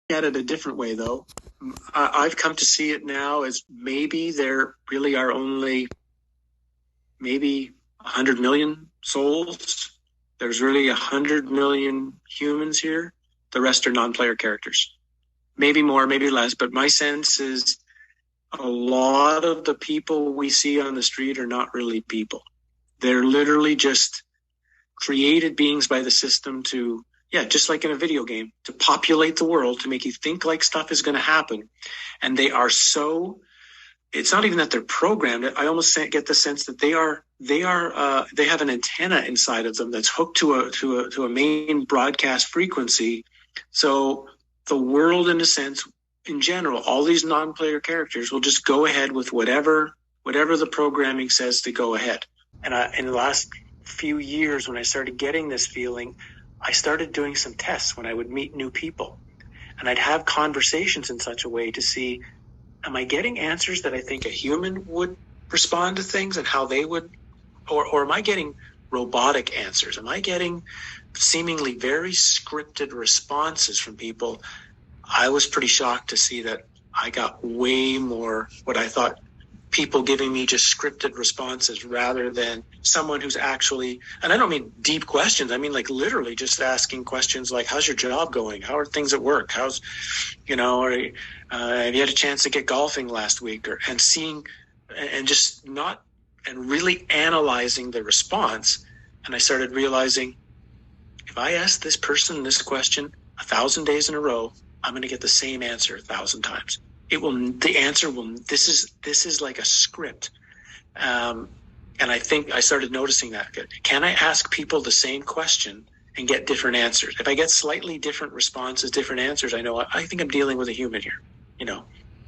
at it a different way, though. I've come to see it now as maybe there really are only maybe 100 million souls. There's really 100 million humans here. The rest are non-player characters. Maybe more, maybe less, but my sense is a lot of the people we see on the street are not really people. They're literally just created beings by the system to, yeah, just like in a video game, to populate the world, to make you think like stuff is going to happen. And they are so, it's not even that they're programmed. I almost get the sense that they have an antenna inside of them that's hooked to a main broadcast frequency. So the world, in a sense, in general, all these non-player characters will just go ahead with whatever the programming says to go ahead. And in the last few years, when I started getting this feeling, I started doing some tests when I would meet new people, and I'd have conversations in such a way to see, am I getting answers that I think a human would respond to things and how they would, or am I getting robotic answers? Am I getting seemingly very scripted responses from people? I was pretty shocked to see that I got way more what I thought people giving me just scripted responses rather than someone who's actually, and I don't mean deep questions. I mean, like literally just asking questions like, how's your job going? How are things at work? How's, or have you had a chance to get golfing last week? And seeing and just not, and really analyzing the response. And I started realizing, if I ask this person this question 1,000 days in a row, I'm going to get the same answer 1,000 times. The answer will, this is like a script. And I think I started noticing that. Can I ask people the same question and get different answers? If I get slightly different responses, different answers, I think I'm dealing with a human here,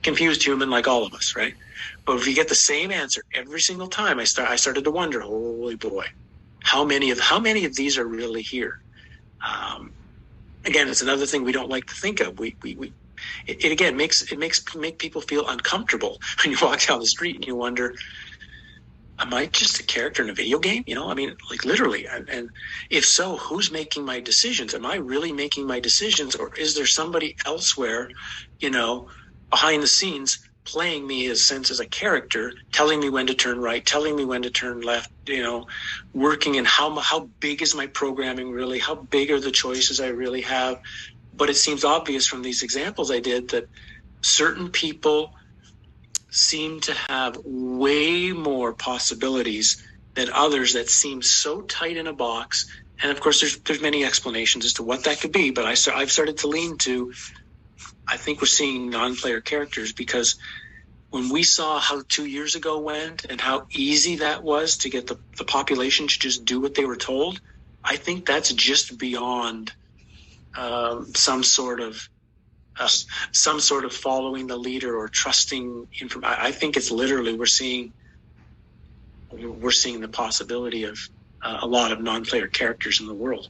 confused human like all of us, right? But if you get the same answer every single time, I started to wonder, holy boy, how many of these are really here? Again, it's another thing we don't like to think of. It again makes people feel uncomfortable when you walk down the street and you wonder, am I just a character in a video game? Like literally. And if so, who's making my decisions? Am I really making my decisions, or is there somebody elsewhere, behind the scenes playing me as a character, telling me when to turn right, telling me when to turn left, working in how big is my programming really? How big are the choices I really have? But it seems obvious from these examples I did that certain people seem to have way more possibilities than others that seem so tight in a box. And of course, there's many explanations as to what that could be. But I've started to lean to, I think we're seeing non-player characters, because when we saw how 2 years ago went and how easy that was to get the population to just do what they were told, I think that's just beyond some sort of following the leader or trusting information. I think it's literally we're seeing the possibility of a lot of non-player characters in the world.